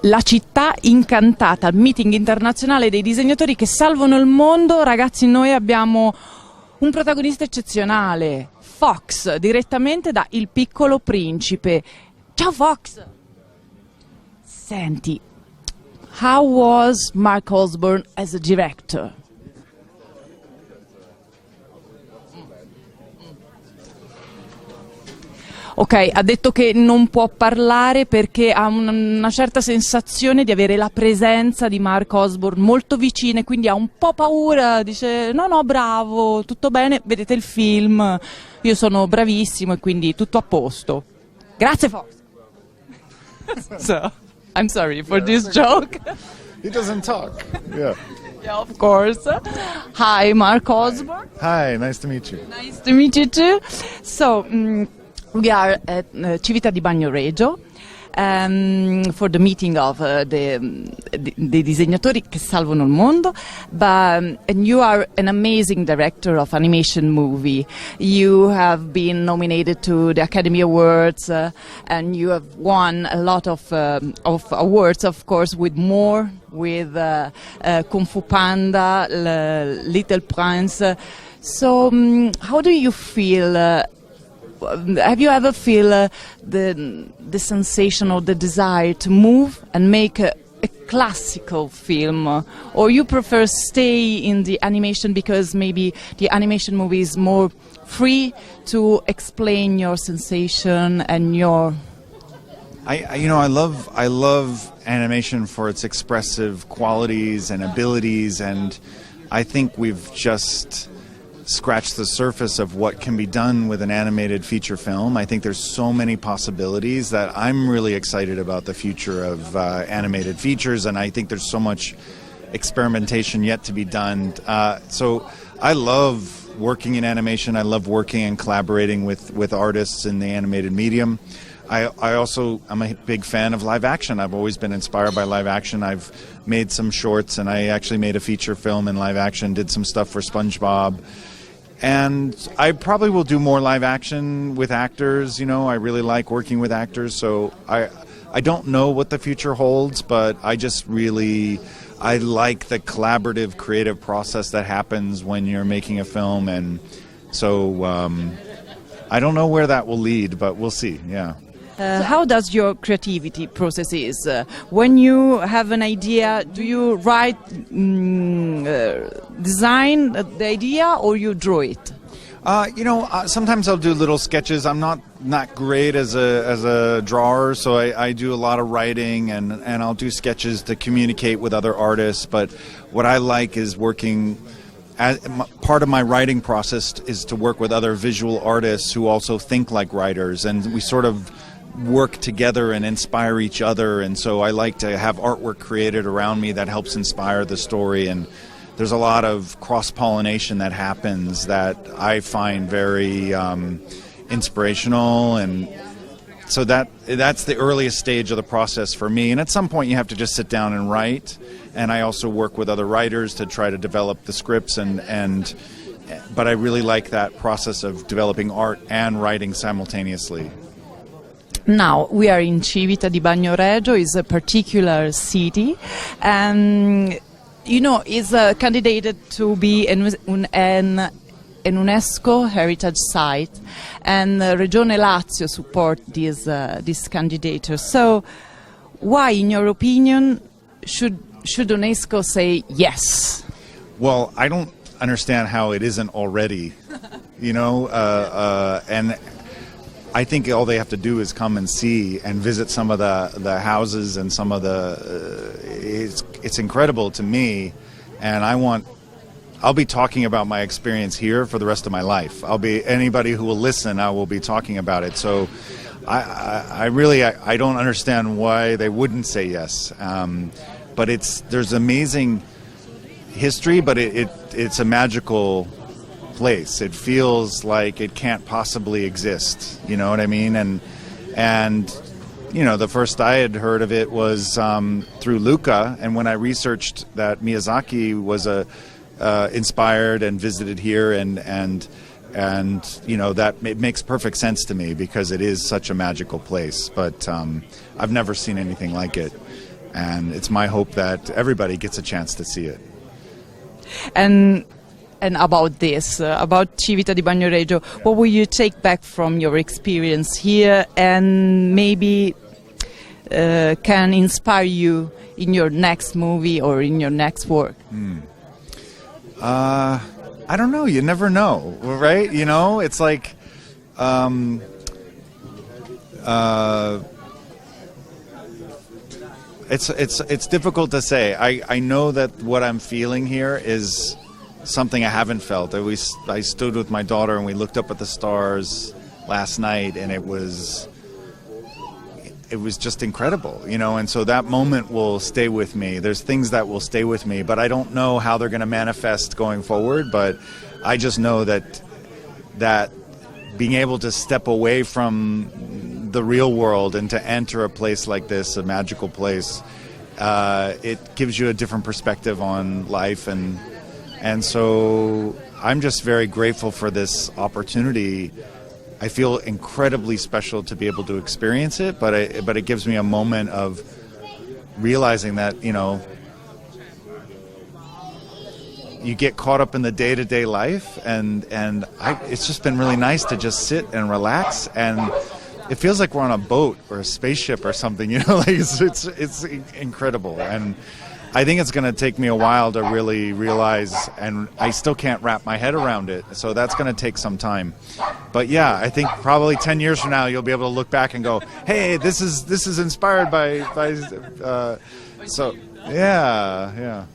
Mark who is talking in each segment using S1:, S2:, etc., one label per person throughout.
S1: La città incantata, il meeting internazionale dei disegnatori che salvano il mondo. Ragazzi, noi abbiamo un protagonista eccezionale, Fox, direttamente da Il piccolo principe. Ciao Fox! Senti, how was Mark Osborne as a director? Ok, ha detto che non può parlare perché ha una certa sensazione di avere la presenza di Mark Osborne molto vicina e quindi ha un po' paura, dice no, bravo, tutto bene, vedete il film, io sono bravissimo e quindi tutto a posto. Grazie Fox! So, I'm sorry for this joke.
S2: He doesn't talk. Yeah.
S1: Yeah, of course. Hi, Mark Osborne.
S2: Hi, nice to meet you.
S1: Nice to meet you too. So, we are at Città di Bagnoregio for the meeting of the disegnatori che salvano il mondo. And you are an amazing director of animation movie. You have been nominated to the Academy Awards and you have won a lot of awards, of course, with Kung Fu Panda, Little Prince. So, how do you feel? Have you ever feel the sensation or the desire to move and make a classical film, or you prefer stay in the animation because maybe the animation movie is more free to explain your sensation and your?
S2: I love animation for its expressive qualities and abilities, and I think we've just scratch the surface of what can be done with an animated feature film. I think there's so many possibilities that I'm really excited about the future of animated features, and I think there's so much experimentation yet to be done. So I love working in animation. I love working and collaborating with artists in the animated medium. I'm a big fan of live action. I've always been inspired by live action. I've made some shorts, and I actually made a feature film in live action, did some stuff for SpongeBob. And I probably will do more live action with actors. I really like working with actors. So I don't know what the future holds, but I like the collaborative, creative process that happens when you're making a film. And so I don't know where that will lead, but we'll see, yeah.
S1: How does your creativity process is? When you have an idea, do you write, design the idea, or you draw it?
S2: Sometimes I'll do little sketches. I'm not great as a drawer, so I do a lot of writing, and I'll do sketches to communicate with other artists. But what I like is working. Part of my writing process is to work with other visual artists who also think like writers, and we sort of work together and inspire each other. And so I like to have artwork created around me that helps inspire the story, and there's a lot of cross-pollination that happens that I find very inspirational, and so that's the earliest stage of the process for me. And at some point you have to just sit down and write, and I also work with other writers to try to develop the scripts, but I really like that process of developing art and writing simultaneously.
S1: Now, we are in Città di Bagnoregio, is a particular city, and is candidated to be an UNESCO heritage site, and Regione Lazio support this candidature. So, why, in your opinion, should UNESCO say yes?
S2: Well, I don't understand how it isn't already, and I think all they have to do is come and see and visit some of the houses and some of it's incredible to me, and I'll be talking about my experience here for the rest of my life. Anybody who will listen, I will be talking about it. So I really don't understand why they wouldn't say yes. But there's amazing history, but it's a magical place. It feels like it can't possibly exist. You know what I mean? And the first I had heard of it was through Luca, and when I researched that Miyazaki was inspired and visited here, and that it makes perfect sense to me because it is such a magical place. But I've never seen anything like it. And it's my hope that everybody gets a chance to see it.
S1: And about this, about Civita di Bagnoregio, what will you take back from your experience here and maybe can inspire you in your next movie or in your next work?
S2: I don't know. You never know, right? You know, it's like it's difficult to say. I know that what I'm feeling here is something I haven't felt. I stood with my daughter and we looked up at the stars last night, and it was just incredible, you know, and so that moment will stay with me. There's things that will stay with me, but I don't know how they're going to manifest going forward, but I just know that being able to step away from the real world and to enter a place like this, a magical place, it gives you a different perspective on life, and so I'm just very grateful for this opportunity. I feel incredibly special to be able to experience it, but it gives me a moment of realizing that, you know, you get caught up in the day-to-day life, and it's just been really nice to just sit and relax, and it feels like we're on a boat or a spaceship or something, you know, like it's incredible. And I think it's going to take me a while to really realize, and I still can't wrap my head around it, so that's going to take some time. But yeah, I think probably 10 years from now you'll be able to look back and go, hey, this is inspired by so yeah.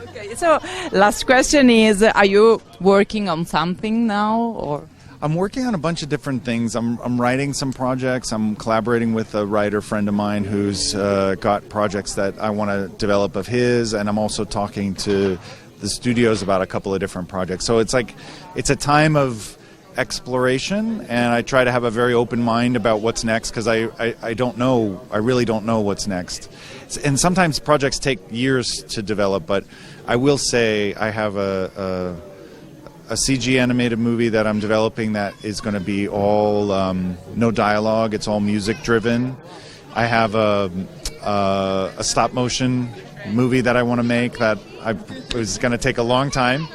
S1: Okay, so last question is, are you working on something now, or?
S2: I'm working on a bunch of different things. I'm writing some projects. I'm collaborating with a writer friend of mine who's got projects that I want to develop of his, and I'm also talking to the studios about a couple of different projects. So it's like, it's a time of exploration, and I try to have a very open mind about what's next, because I don't know, I really don't know what's next. And sometimes projects take years to develop, but I will say I have a CG animated movie that I'm developing that is going to be all no dialogue. It's all music driven. I have a stop motion movie that I want to make that is going to take a long time,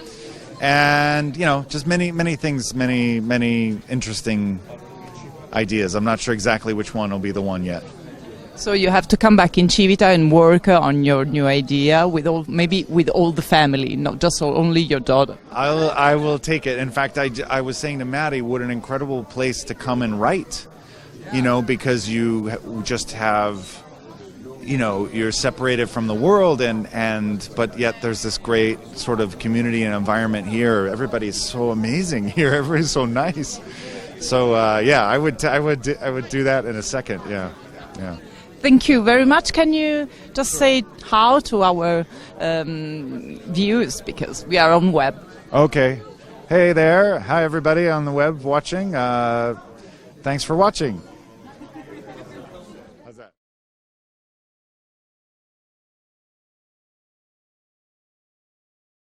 S2: and you know, just many things, many interesting ideas. I'm not sure exactly which one will be the one yet.
S1: So you have to come back in Civita and work on your new idea maybe with all the family, not just only your daughter.
S2: I will take it. In fact, I was saying to Maddie, what an incredible place to come and write, you know, because you just have, you know, you're separated from the world, but yet there's this great sort of community and environment here. Everybody's so amazing here. Everybody's so nice. So yeah, I would do that in a second. Yeah.
S1: Thank you very much. Can you just say how to our viewers, because we are on web?
S2: Okay. Hey there. Hi, everybody on the web watching. Thanks for watching.